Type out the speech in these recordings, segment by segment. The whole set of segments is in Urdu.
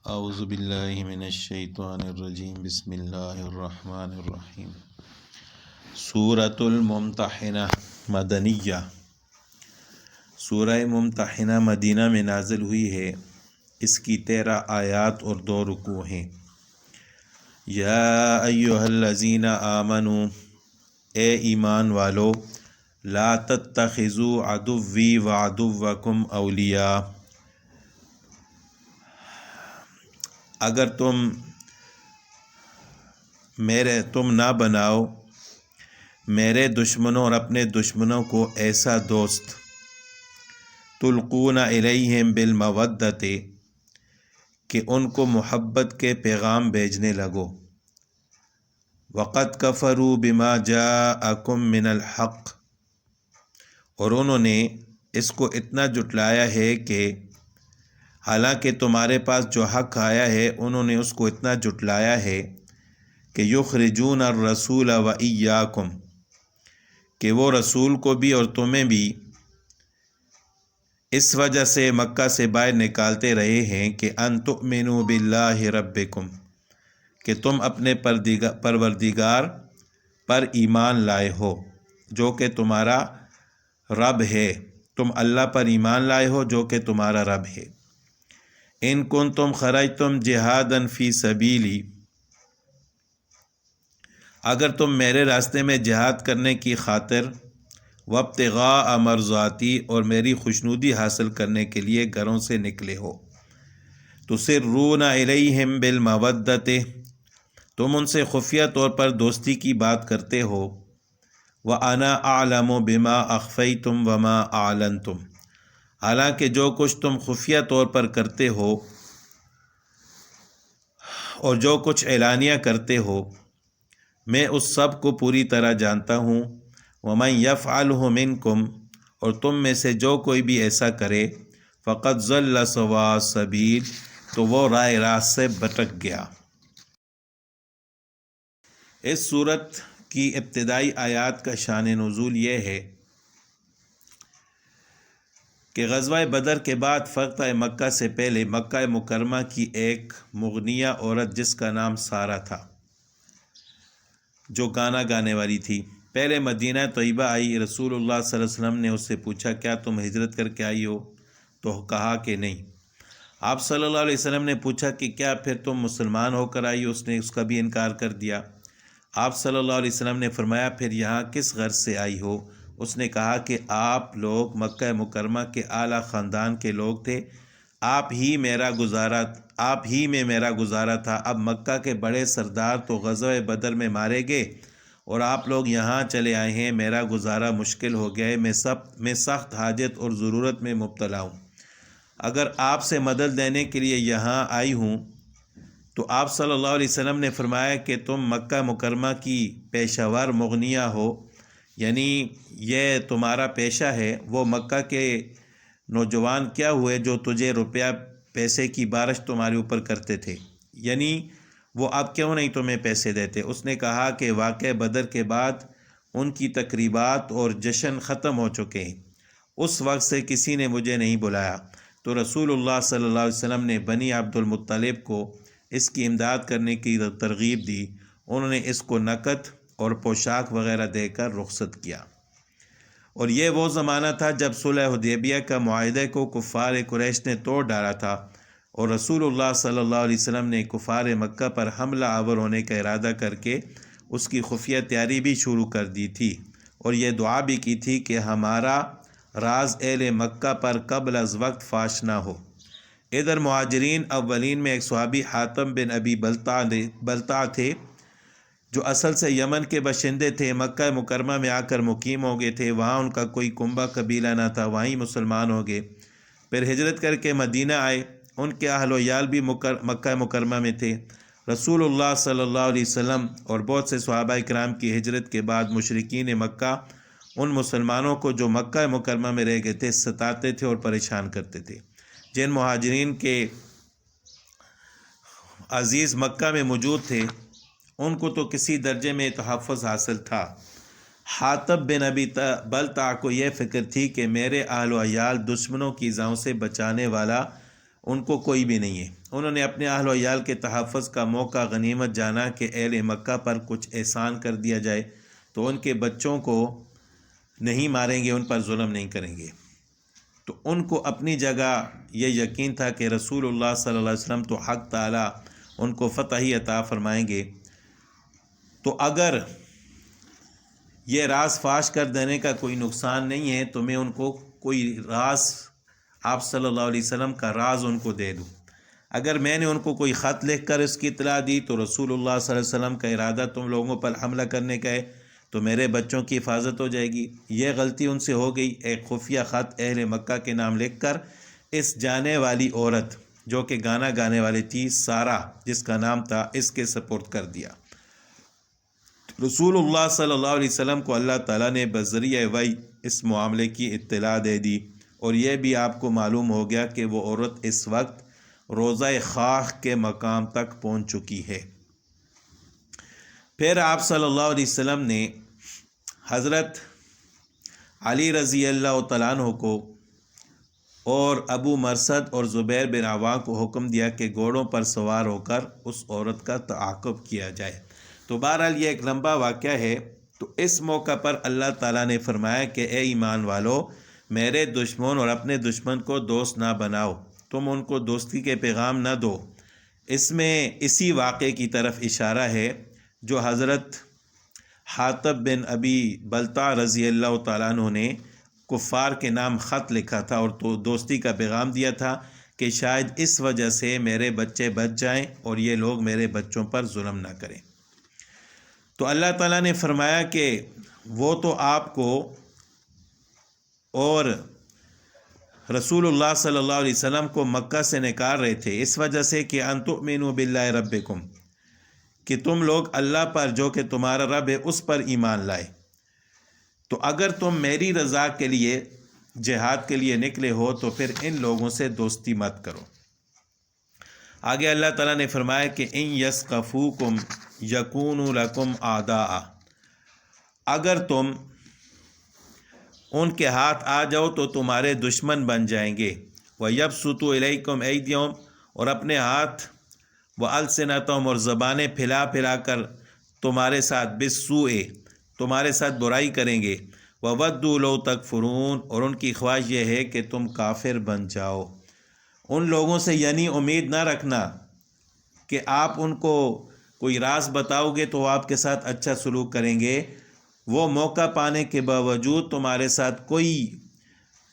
اعوذ باللہ من الشیطان الرجیم بسم اللہ الرحمن الرحیم۔ سورۃ الممتحنہ مدنیہ۔ سورہ ممتحنہ مدینہ میں نازل ہوئی ہے۔ اس کی 13 آیات اور 2 رکوع ہیں۔ یا ایھا الذین آمنوا، اے ایمان والو، لا تتخذوا عدوی وعدوکم اولیاء، اگر تم نہ بناؤ میرے دشمنوں اور اپنے دشمنوں کو ایسا دوست، تلقون الیہم بالمودۃ، کہ ان کو محبت کے پیغام بھیجنے لگو، وقد کفروا بما جاءکم من الحق، اور انہوں نے اس کو اتنا جھٹلایا ہے کہ حالانکہ تمہارے پاس جو حق آیا ہے انہوں نے اس کو اتنا جھٹلایا ہے کہ یخرجون الرسول وایاکم، کہ وہ رسول کو بھی اور تمہیں بھی اس وجہ سے مکہ سے باہر نکالتے رہے ہیں کہ ان تؤمنوا باللہ ربکم، کہ تم اپنے پروردگار پر ایمان لائے ہو جو کہ تمہارا رب ہے، تم اللہ پر ایمان لائے ہو جو کہ تمہارا رب ہے۔ ان کنتم خرجتم جہادا فی سبیلی، اگر تم میرے راستے میں جہاد کرنے کی خاطر، وابتغاء مرضاتی، اور میری خوشنودی حاصل کرنے کے لیے گھروں سے نکلے ہو، تسرون الیہم بالمودۃ، تم ان سے خفیہ طور پر دوستی کی بات کرتے ہو، وانا اعلم بما اخفیتم وما اعلنتم، حالانکہ جو کچھ تم خفیہ طور پر کرتے ہو اور جو کچھ اعلانیہ کرتے ہو، میں اس سب کو پوری طرح جانتا ہوں۔ ومن یفعلہ منکم، اور تم میں سے جو کوئی بھی ایسا کرے، فقد ضل سواء السبیل، تو وہ راہ راست سے بھٹک گیا۔ اس صورت کی ابتدائی آیات کا شان نزول یہ ہے کہ غزوہ بدر کے بعد فتح مکہ سے پہلے مکہ مکرمہ کی ایک مغنیہ عورت جس کا نام سارہ تھا، جو گانا گانے والی تھی، پہلے مدینہ طیبہ آئی۔ رسول اللہ صلی اللہ علیہ وسلم نے اس سے پوچھا کیا تم ہجرت کر کے آئی ہو؟ تو کہا کہ نہیں۔ آپ صلی اللہ علیہ وسلم نے پوچھا کہ کیا پھر تم مسلمان ہو کر آئی ہو؟ اس نے اس کا بھی انکار کر دیا۔ آپ صلی اللہ علیہ وسلم نے فرمایا پھر یہاں کس غرض سے آئی ہو؟ اس نے کہا کہ آپ لوگ مکہ مکرمہ کے اعلیٰ خاندان کے لوگ تھے، آپ ہی میں میرا گزارا تھا، اب مکہ کے بڑے سردار تو غزوہ بدر میں مارے گئے اور آپ لوگ یہاں چلے آئے ہیں، میرا گزارا مشکل ہو گیا ہے، میں سخت حاجت اور ضرورت میں مبتلا ہوں، اگر آپ سے مدد لینے کے لیے یہاں آئی ہوں۔ تو آپ صلی اللہ علیہ وسلم نے فرمایا کہ تم مکہ مکرمہ کی پیشہ ور مغنیہ ہو، یعنی یہ تمہارا پیشہ ہے۔ وہ مکہ کے نوجوان کیا ہوئے جو تجھے روپیہ پیسے کی بارش تمہارے اوپر کرتے تھے، یعنی وہ اب کیوں نہیں تمہیں پیسے دیتے؟ اس نے کہا کہ واقعہ بدر کے بعد ان کی تقریبات اور جشن ختم ہو چکے ہیں، اس وقت سے کسی نے مجھے نہیں بلایا۔ تو رسول اللہ صلی اللہ علیہ وسلم نے بنی عبد المطلب کو اس کی امداد کرنے کی ترغیب دی، انہوں نے اس کو نقد اور پوشاک وغیرہ دے کر رخصت کیا۔ اور یہ وہ زمانہ تھا جب صلح حدیبیہ کا معاہدے کو کفار قریش نے توڑ ڈالا تھا، اور رسول اللہ صلی اللہ علیہ وسلم نے کفار مکہ پر حملہ آور ہونے کا ارادہ کر کے اس کی خفیہ تیاری بھی شروع کر دی تھی، اور یہ دعا بھی کی تھی کہ ہمارا راز اہل مکہ پر قبل از وقت فاش نہ ہو۔ ادھر مہاجرین اولین میں ایک صحابی حاتم بن ابی بلتع تھے، جو اصل سے یمن کے باشندے تھے، مکہ مکرمہ میں آ کر مقیم ہو گئے تھے، وہاں ان کا کوئی کنبہ قبیلہ نہ تھا، وہیں مسلمان ہو گئے، پھر ہجرت کر کے مدینہ آئے، ان کے اہل و عیال بھی مکہ مکرمہ میں تھے۔ رسول اللہ صلی اللہ علیہ وسلم اور بہت سے صحابہ کرام کی ہجرت کے بعد مشرکین مکہ ان مسلمانوں کو جو مکہ مکرمہ میں رہ گئے تھے ستاتے تھے اور پریشان کرتے تھے۔ جن مہاجرین کے عزیز مکہ میں موجود تھے ان کو تو کسی درجے میں تحفظ حاصل تھا۔ حاتم بن ابی بلتع کو یہ فکر تھی کہ میرے اہل و عیال دشمنوں کی ایذاؤں سے بچانے والا ان کو کوئی بھی نہیں ہے۔ انہوں نے اپنے اہل و عیال کے تحفظ کا موقع غنیمت جانا کہ اہل مکہ پر کچھ احسان کر دیا جائے تو ان کے بچوں کو نہیں ماریں گے، ان پر ظلم نہیں کریں گے۔ تو ان کو اپنی جگہ یہ یقین تھا کہ رسول اللہ صلی اللہ علیہ وسلم تو حق تعالیٰ ان کو فتح ہی عطا فرمائیں گے۔ تو اگر یہ راز فاش کر دینے کا کوئی نقصان نہیں ہے تو میں ان کو کوئی راز، آپ صلی اللہ علیہ وسلم کا راز ان کو دے دوں۔ اگر میں نے ان کو کوئی خط لکھ کر اس کی اطلاع دی تو رسول اللہ صلی اللہ علیہ وسلم کا ارادہ تم لوگوں پر حملہ کرنے کا ہے تو میرے بچوں کی حفاظت ہو جائے گی۔ یہ غلطی ان سے ہو گئی۔ ایک خفیہ خط اہل مکہ کے نام لکھ کر اس جانے والی عورت جو کہ گانا گانے والی تھی، سارہ جس کا نام تھا، اس کے سپرد کر دیا۔ رسول اللہ صلی اللہ علیہ وسلم کو اللہ تعالیٰ نے بذریعہ وحی اس معاملے کی اطلاع دے دی، اور یہ بھی آپ کو معلوم ہو گیا کہ وہ عورت اس وقت روضہ خاک کے مقام تک پہنچ چکی ہے۔ پھر آپ صلی اللہ علیہ وسلم نے حضرت علی رضی اللہ تعالیٰ عنہ کو اور ابو مرثد اور زبیر بن عوام کو حکم دیا کہ گھوڑوں پر سوار ہو کر اس عورت کا تعاقب کیا جائے۔ تو بہرحال یہ ایک لمبا واقعہ ہے۔ تو اس موقع پر اللہ تعالیٰ نے فرمایا کہ اے ایمان والو، میرے دشمن اور اپنے دشمن کو دوست نہ بناؤ، تم ان کو دوستی کے پیغام نہ دو۔ اس میں اسی واقعے کی طرف اشارہ ہے جو حضرت حاطب بن ابی بلتع رضی اللہ تعالیٰ عنہ نے کفار کے نام خط لکھا تھا اور تو دوستی کا پیغام دیا تھا کہ شاید اس وجہ سے میرے بچے بچ جائیں اور یہ لوگ میرے بچوں پر ظلم نہ کریں۔ تو اللہ تعالیٰ نے فرمایا کہ وہ تو آپ کو اور رسول اللہ صلی اللہ علیہ وسلم کو مکہ سے نکال رہے تھے اس وجہ سے کہ ان تؤمنوا باللہ ربکم، کہ تم لوگ اللہ پر جو کہ تمہارا رب ہے اس پر ایمان لائے۔ تو اگر تم میری رضا کے لیے جہاد کے لیے نکلے ہو تو پھر ان لوگوں سے دوستی مت کرو۔ آگے اللہ تعالیٰ نے فرمایا کہ ان یثقفوکم یکونوا لکم اعداء، اگر تم ان کے ہاتھ آ جاؤ تو تمہارے دشمن بن جائیں گے۔ وَيَبْسُطُوا إِلَيْكُمْ أَيْدِيَهُمْ، اور اپنے ہاتھ وَأَلْسِنَتَهُمْ، اور زبانیں پھیلا پھیلا کر تمہارے ساتھ بِالسُّوءِ، تمہارے ساتھ برائی کریں گے۔ وَوَدُّوا لَوْ تَكْفُرُونَ، اور ان کی خواہش یہ ہے کہ تم کافر بن جاؤ۔ ان لوگوں سے یعنی امید نہ رکھنا کہ آپ ان کو کوئی راز بتاؤ گے تو وہ آپ کے ساتھ اچھا سلوک کریں گے۔ وہ موقع پانے کے باوجود تمہارے ساتھ کوئی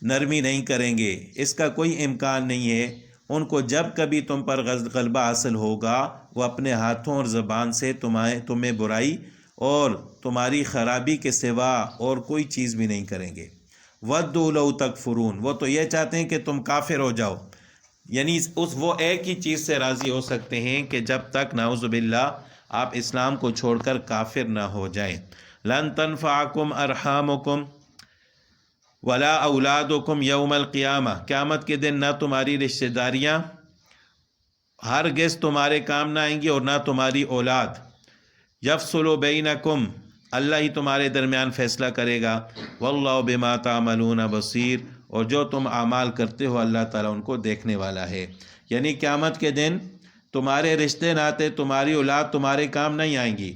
نرمی نہیں کریں گے، اس کا کوئی امکان نہیں ہے۔ ان کو جب کبھی تم پر غلبہ حاصل ہوگا وہ اپنے ہاتھوں اور زبان سے تمہیں برائی اور تمہاری خرابی کے سوا اور کوئی چیز بھی نہیں کریں گے۔ وَدُّوا لَوْ تَكْفُرُونَ، وہ تو یہ چاہتے ہیں کہ تم کافر ہو جاؤ، یعنی وہ ایک ہی چیز سے راضی ہو سکتے ہیں کہ جب تک نعوذ باللہ آپ اسلام کو چھوڑ کر کافر نہ ہو جائیں۔ لَن تَنفَعَكُمْ أَرْحَامُكُمْ وَلَا أَوْلَادُكُمْ يَوْمَ الْقِيَامَةِ، قیامت کے دن نہ تمہاری رشتہ داریاں ہرگز تمہارے کام نہ آئیں گی اور نہ تمہاری اولاد۔ یفصل بینکم، اللہ ہی تمہارے درمیان فیصلہ کرے گا۔ واللہ بما تعملون بصیر، اور جو تم اعمال کرتے ہو اللہ تعالیٰ ان کو دیکھنے والا ہے۔ یعنی قیامت کے دن تمہارے رشتے ناتے، تمہاری اولاد تمہارے کام نہیں آئیں گی۔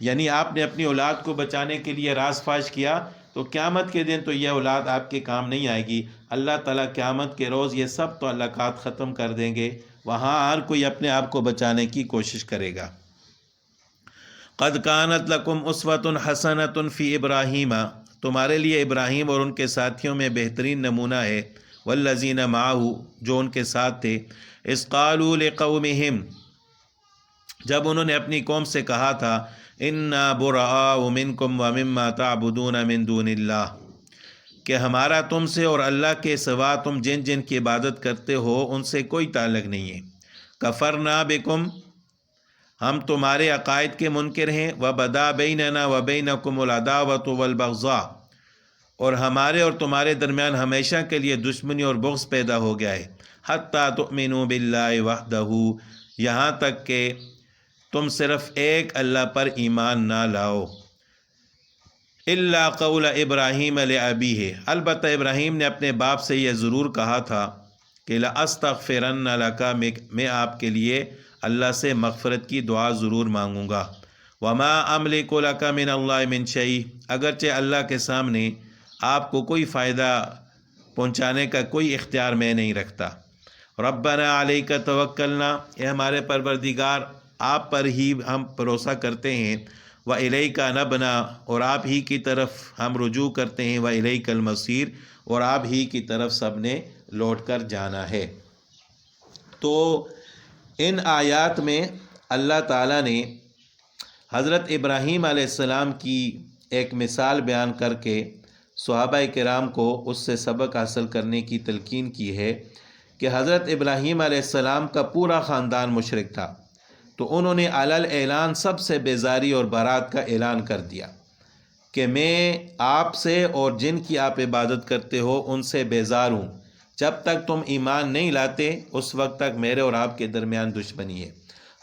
یعنی آپ نے اپنی اولاد کو بچانے کے لیے راز فاش کیا تو قیامت کے دن تو یہ اولاد آپ کے کام نہیں آئے گی۔ اللہ تعالیٰ قیامت کے روز یہ سب تعلقات ختم کر دیں گے، وہاں ہر کوئی اپنے آپ کو بچانے کی کوشش کرے گا۔ قد کانت لکم اسوۃ حسنۃ فی ابراہیم، تمہارے لیے ابراہیم اور ان کے ساتھیوں میں بہترین نمونہ ہے۔ والذین معہ، جو ان کے ساتھ تھے۔ اذ قالوا لقومہم، جب انہوں نے اپنی قوم سے کہا تھا، انا براء منکم ومما تعبدون من دون اللہ، کہ ہمارا تم سے اور اللہ کے سوا تم جن جن کی عبادت کرتے ہو ان سے کوئی تعلق نہیں ہے۔ کفرنا بکم، ہم تمہارے عقائد کے منکر ہیں۔ وبدا بیننا وبینکم العداوۃ والبغضاء، اور ہمارے اور تمہارے درمیان ہمیشہ کے لیے دشمنی اور بغض پیدا ہو گیا ہے۔ حتیٰ تؤمنوا باللہ وحدہ، یہاں تک کہ تم صرف ایک اللہ پر ایمان نہ لاؤ۔ الا قول ابراہیم لابیہ، البتہ ابراہیم نے اپنے باپ سے یہ ضرور کہا تھا کہ لأستغفرن لک، میں آپ کے لیے اللہ سے مغفرت کی دعا ضرور مانگوں گا، وما املک لک من اللہ من شیء، اگرچہ اللہ کے سامنے آپ کو کوئی فائدہ پہنچانے کا کوئی اختیار میں نہیں رکھتا، ربنا علیک توکلنا، اے ہمارے پروردگار آپ پر ہی ہم بھروسہ کرتے ہیں، وإلیک نبنا، اور آپ ہی کی طرف ہم رجوع کرتے ہیں، وإلیک المصیر، اور آپ ہی کی طرف سب نے لوٹ کر جانا ہے۔ تو ان آیات میں اللہ تعالیٰ نے حضرت ابراہیم علیہ السلام کی ایک مثال بیان کر کے صحابہ کرام کو اس سے سبق حاصل کرنے کی تلقین کی ہے کہ حضرت ابراہیم علیہ السلام کا پورا خاندان مشرک تھا، تو انہوں نے علل اعلان سب سے بیزاری اور برات کا اعلان کر دیا کہ میں آپ سے اور جن کی آپ عبادت کرتے ہو ان سے بیزار ہوں، جب تک تم ایمان نہیں لاتے اس وقت تک میرے اور آپ کے درمیان دشمنی ہے۔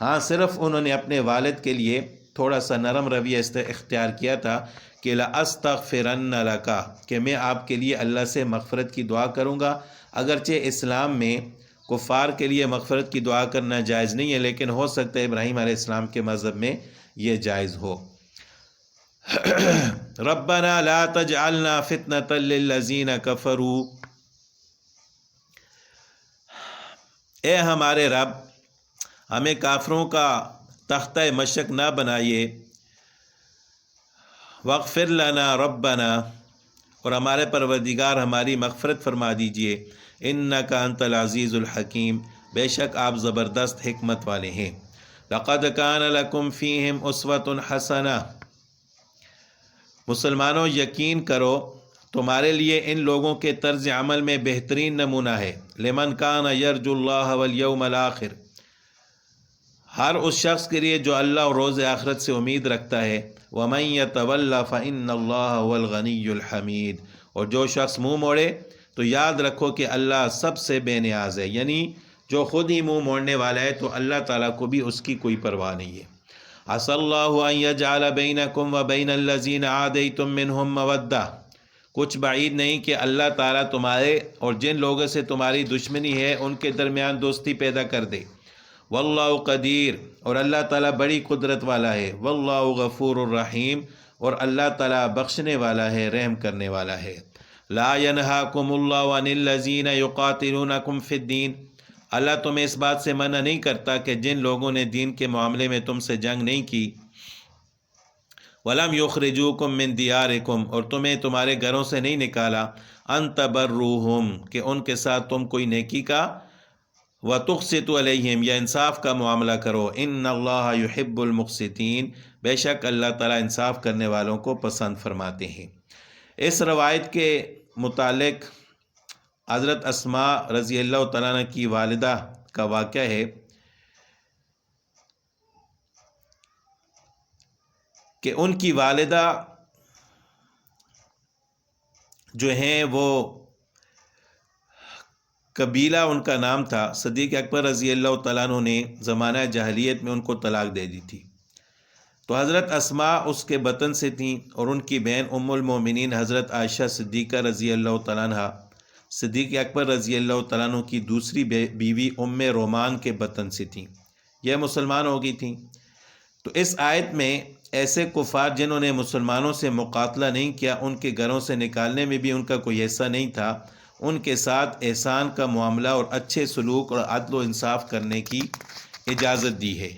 ہاں، صرف انہوں نے اپنے والد کے لیے تھوڑا سا نرم رویہ اختیار کیا تھا کہ لأستغفرن لک، کہ میں آپ کے لیے اللہ سے مغفرت کی دعا کروں گا، اگرچہ اسلام میں کفار کے لیے مغفرت کی دعا کرنا جائز نہیں ہے، لیکن ہو سکتا ہے ابراہیم علیہ السلام کے مذہب میں یہ جائز ہو۔ ربنا لا تجعلنا فتنة للذین کفروا، اے ہمارے رب ہمیں کافروں کا تختہ مشق نہ بنائیے، واغفر لنا ربنا، اور ہمارے پروردگار ہماری مغفرت فرما دیجئے، انک انت العزیز الحکیم، بے شک آپ زبردست حکمت والے ہیں۔ لقد کان لکم فیہم اسوۃ حسنہ، مسلمانوں یقین کرو تمہارے لیے ان لوگوں کے طرز عمل میں بہترین نمونہ ہے، لمن کان یرجو اللہ والیوم الآخر، ہر اس شخص کے لیے جو اللہ اور روز آخرت سے امید رکھتا ہے، ومن یتول فإن اللہ هو الغنی الحمید، اور جو شخص منہ موڑے تو یاد رکھو کہ اللہ سب سے بے نیاز ہے، یعنی جو خود ہی منہ موڑنے والا ہے تو اللہ تعالیٰ کو بھی اس کی کوئی پرواہ نہیں ہے۔ عسى اللہ ان یجعل بینکم وبین الذین عادیتم منہم مودہ، کچھ بعید نہیں کہ اللہ تعالیٰ تمہارے اور جن لوگوں سے تمہاری دشمنی ہے ان کے درمیان دوستی پیدا کر دے، واللہ قدیر، اور اللہ تعالیٰ بڑی قدرت والا ہے، واللہ غفور الرحیم، اور اللہ تعالیٰ بخشنے والا ہے، رحم کرنے والا ہے۔ لا ینہاکم اللہ عن الذین یقاتلونکم فی الدین، اللہ تمہیں اس بات سے منع نہیں کرتا کہ جن لوگوں نے دین کے معاملے میں تم سے جنگ نہیں کی، وَلَمْ يُخْرِجُوكُم مِّن دِيَارِكُمْ، اور تمہیں تمہارے گھروں سے نہیں نکالا، أَن تَبَرُّوهُمْ، کہ ان کے ساتھ تم کوئی نیکی کا، وَتُقْسِطُوا عَلَيْهِمْ، یا انصاف کا معاملہ کرو، إِنَّ اللَّهَ يُحِبُّ الْمُقْسِطِينَ، بے شک اللہ تعالیٰ انصاف کرنے والوں کو پسند فرماتے ہیں۔ اس روایت کے متعلق حضرت اسماء رضی اللہ تعالیٰ عنہ کی والدہ کا واقعہ ہے کہ ان کی والدہ جو ہیں وہ قبیلہ ان کا نام تھا، صدیق اکبر رضی اللہ تعالیٰ عنہ نے زمانہ جاہلیت میں ان کو طلاق دے دی تھی، تو حضرت اسماء اس کے بطن سے تھیں، اور ان کی بہن ام المومنین حضرت عائشہ صدیقہ رضی اللہ تعالیٰ عنہ صدیق اکبر رضی اللہ تعالیٰ عنہ کی دوسری بیوی ام رومان کے بطن سے تھیں، یہ مسلمان ہو گئی تھیں۔ تو اس آیت میں ایسے کفار جنہوں نے مسلمانوں سے مقاتلہ نہیں کیا، ان کے گھروں سے نکالنے میں بھی ان کا کوئی حصہ نہیں تھا، ان کے ساتھ احسان کا معاملہ اور اچھے سلوک اور عدل و انصاف کرنے کی اجازت دی ہے،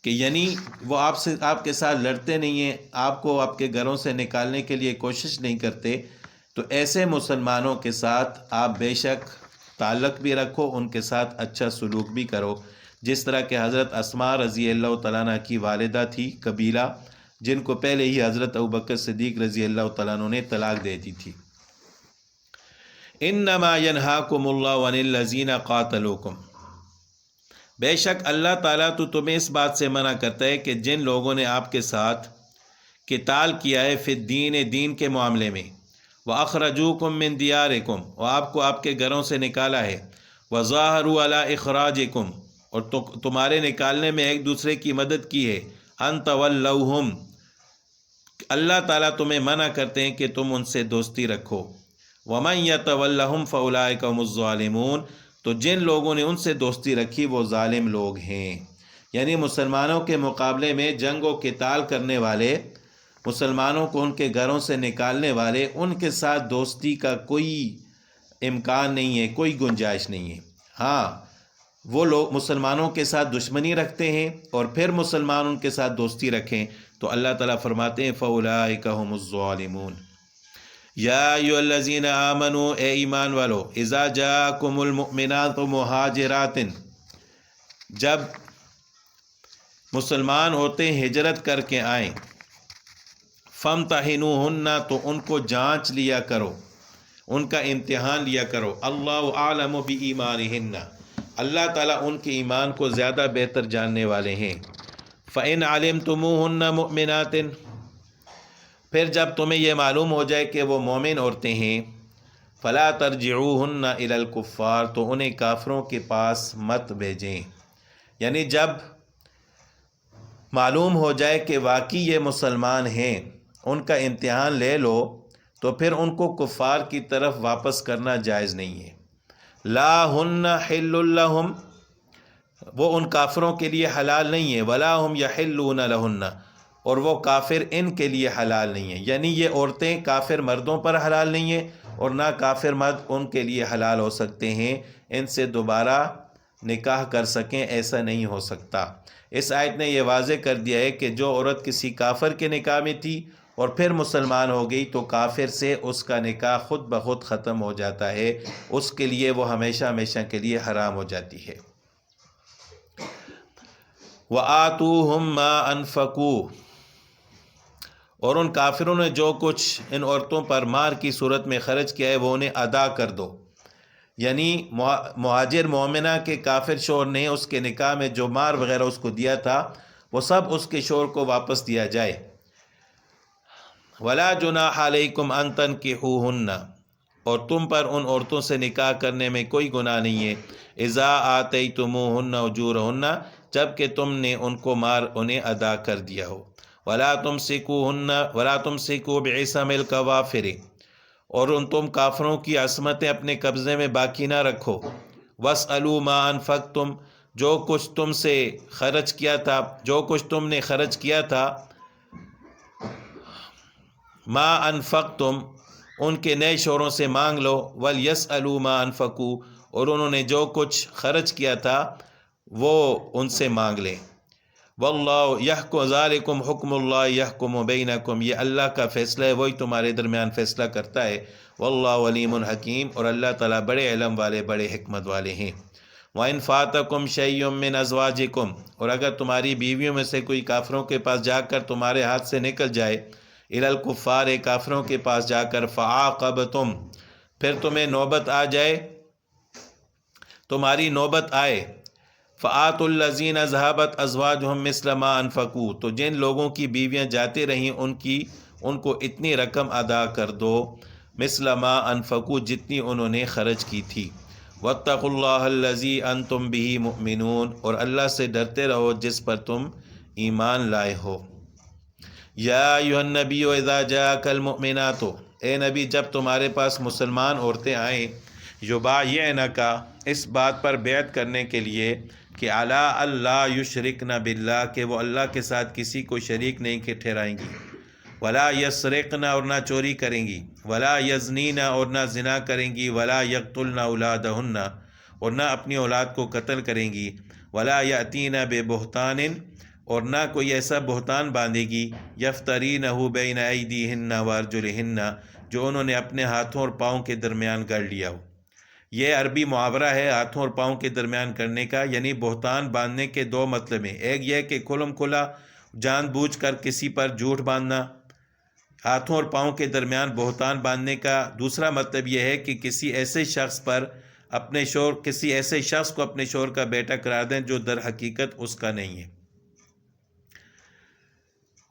کہ یعنی وہ آپ کے ساتھ لڑتے نہیں ہیں، آپ کو آپ کے گھروں سے نکالنے کے لیے کوشش نہیں کرتے، تو ایسے مسلمانوں کے ساتھ آپ بے شک تعلق بھی رکھو، ان کے ساتھ اچھا سلوک بھی کرو، جس طرح کہ حضرت اسماء رضی اللہ تعالیٰ عنہ کی والدہ تھی قبیلہ، جن کو پہلے ہی حضرت ابوبکر صدیق رضی اللہ تعالیٰ عنہ نے طلاق دے دی تھی۔ انما ینہاکم اللہ عن الذین قاتلوکم، بے شک اللہ تعالیٰ تو تمہیں اس بات سے منع کرتا ہے کہ جن لوگوں نے آپ کے ساتھ قتال کیا ہے فی الدین، دین کے معاملے میں، وَأَخْرَجُوكُم مِّن دِيَارِكُمْ، اور آپ کو آپ کے گھروں سے نکالا ہے، وَظَاهَرُوا عَلَىٰ إِخْرَاجِكُمْ، اور تمہارے نکالنے میں ایک دوسرے کی مدد کی ہے، أَن تَوَلَّوْهُمْ، اللہ تعالیٰ تمہیں منع کرتے ہیں کہ تم ان سے دوستی رکھو، وَمَن يَتَوَلَّهُمْ فَأُولَٰئِكَ هُمُ الظَّالِمُونَ، تو جن لوگوں نے ان سے دوستی رکھی وہ ظالم لوگ ہیں، یعنی مسلمانوں کے مقابلے میں جنگ و قتال کرنے والے، مسلمانوں کو ان کے گھروں سے نکالنے والے، ان کے ساتھ دوستی کا کوئی امکان نہیں ہے، کوئی گنجائش نہیں ہے۔ ہاں، وہ لوگ مسلمانوں کے ساتھ دشمنی رکھتے ہیں اور پھر مسلمان ان کے ساتھ دوستی رکھیں تو اللہ تعالیٰ فرماتے ہیں فَأُولَٰئِکَ هُمُ الظَّالِمُونَ۔ یا ایھا الذین آمنوا، اے ایمان والو، اذا جاءکم المؤمنات مہاجرات، جب مسلمان ہوتے ہجرت کر کے آئیں، فامتحنوہن، تو ان کو جانچ لیا کرو، ان کا امتحان لیا کرو، اللہ اعلم بایمانہن، اللہ تعالیٰ ان کے ایمان کو زیادہ بہتر جاننے والے ہیں۔ فإن علمتموہن مؤمنات، پھر جب تمہیں یہ معلوم ہو جائے کہ وہ مومن عورتیں ہیں، فلا ترجعوہن الی الکفار، تو انہیں کافروں کے پاس مت بھیجیں، یعنی جب معلوم ہو جائے کہ واقعی یہ مسلمان ہیں، ان کا امتحان لے لو، تو پھر ان کو کفار کی طرف واپس کرنا جائز نہیں ہے۔ لا ہن حل لہم، وہ ان کافروں کے لیے حلال نہیں ہے، ولا ہم یحلون لہن، اور وہ کافر ان کے لیے حلال نہیں ہیں، یعنی یہ عورتیں کافر مردوں پر حلال نہیں ہیں اور نہ کافر مرد ان کے لیے حلال ہو سکتے ہیں، ان سے دوبارہ نکاح کر سکیں، ایسا نہیں ہو سکتا۔ اس آیت نے یہ واضح کر دیا ہے کہ جو عورت کسی کافر کے نکاح میں تھی اور پھر مسلمان ہو گئی تو کافر سے اس کا نکاح خود بخود ختم ہو جاتا ہے، اس کے لیے وہ ہمیشہ ہمیشہ کے لیے حرام ہو جاتی ہے۔ وَآتُوهُم مَّا أَنفَقُوا، اور ان کافروں نے جو کچھ ان عورتوں پر مار کی صورت میں خرچ کیا ہے وہ انہیں ادا کر دو، یعنی مہاجر مومنہ کے کافر شوہر نے اس کے نکاح میں جو مار وغیرہ اس کو دیا تھا وہ سب اس کے شوہر کو واپس دیا جائے۔ وَلَا جُنَاحَ عَلَيْكُمْ أَن تَنكِحُوهُنَّ، اور تم پر ان عورتوں سے نکاح کرنے میں کوئی گناہ نہیں ہے، اذا آتیتموہن اجورہن، جب کہ تم نے ان کو مار انہیں ادا کر دیا ہو۔ وَلَا تُمْسِكُوا بِعِصَمِ الْكَوَافِرِ، اور ان تم کافروں کی عصمتیں اپنے قبضے میں باقی نہ رکھو۔ وَاسْأَلُوا مَا أَنفَقْتُمْ، جو کچھ تم سے خرچ کیا تھا، جو کچھ تم نے خرچ کیا تھا، ما انفقتم، ان کے نئے شوہروں سے مانگ لو، وَلْيَسْأَلُوا مَا أَنفَقُوا، اور انہوں نے جو کچھ خرچ کیا تھا وہ ان سے مانگ لیں۔ وَاللَّهُ يَحْكُمُ ذَلِكُمْ حُكْمُ اللَّهِ يَحْكُمُ بَيْنَكُمْ، یہ اللہ کا فیصلہ ہے، وہی تمہارے درمیان فیصلہ کرتا ہے۔ وَاللَّهُ عَلِيمٌ حَكِيمٌ، اور اللہ تعالیٰ بڑے علم والے، بڑے حکمت والے ہیں۔ وَإِنْ فَاتَكُمْ شَيْءٌ مِّنْ أَزْوَاجِكُمْ، اور اگر تمہاری بیویوں میں سے کوئی کافروں کے پاس جا کر تمہارے ہاتھ سے نکل جائے، إِلَى الْكُفَّارِ، کافروں کے پاس جا کر، فَعَاقَبْتُمْ، پھر تمہیں نوبت آ جائے، تمہاری نوبت آئے، فَآتُوا الَّذِينَ ذَهَبَتْ أَزْوَاجُهُمْ مِثْلَ مَا أَنفَقُوا، تو جن لوگوں کی بیویاں جاتے رہیں ان کو اتنی رقم ادا کر دو، مثل ما انفقوا، جتنی انہوں نے خرچ کی تھی۔ وَاتَّقُوا اللَّهَ الَّذِي أَنْتُمْ بِهِ مُؤْمِنُونَ، اور اللہ سے ڈرتے رہو جس پر تم ایمان لائے ہو۔ یا ایھا النبی اذا جاءک المؤمنات، اے نبی جب تمہارے پاس مسلمان عورتیں آئیں، یبایعنک، اس بات پر بیعت کرنے کے لیے کہ علی اللہ یشرکن باللہ، کہ وہ اللہ کے ساتھ کسی کو شریک نہیں ٹھہرائیں گی، ولا یسرقن، اور نہ چوری کریں گی، ولا یزنین، اور نہ زنا کریں گی، ولا یقتلن اولادہن، اور نہ اپنی اولاد کو قتل کریں گی، ولا یأتین ببہتان، اور نہ کوئی ایسا بہتان باندھے گی، یفترینہ بین ایدیہن وارجلہن، جو انہوں نے اپنے ہاتھوں اور پاؤں کے درمیان گڑھ لیا ہو۔ یہ عربی محاورہ ہے ہاتھوں اور پاؤں کے درمیان کرنے کا، یعنی بہتان باندھنے کے دو مطلب ہیں، ایک یہ کہ کھلم کھلا جان بوجھ کر کسی پر جھوٹ باندھنا، ہاتھوں اور پاؤں کے درمیان بہتان باندھنے کا دوسرا مطلب یہ ہے کہ کسی ایسے شخص کو اپنے شوہر کا بیٹا قرار دیں جو در حقیقت اس کا نہیں ہے۔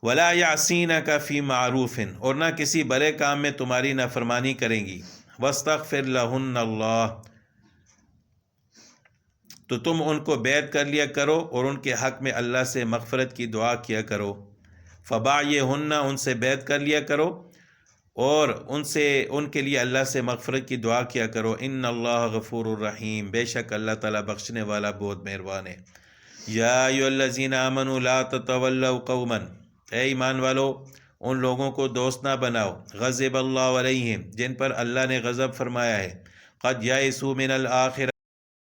ولا یعصینک فی معروف، اور نہ کسی بڑے کام میں تمہاری نافرمانی کریں گی، واستغفر لہن اللہ، تو تم ان کو بیعت کر لیا کرو اور ان کے حق میں اللہ سے مغفرت کی دعا کیا کرو۔ فبایعہن، ان سے بیعت کر لیا کرو، اور ان کے لیے اللہ سے مغفرت کی دعا کیا کرو۔ ان اللہ غفور الرحیم، بے شک اللہ تعالیٰ بخشنے والا بہت مہربان ہے۔ یا ایھا الذین آمنوا لا تتولوا قوما، اے ایمان والو ان لوگوں کو دوست نہ بناؤ، غضب اللہ علیہم، جن پر اللہ نے غضب فرمایا ہے، قد یئسوا من الآخرہ،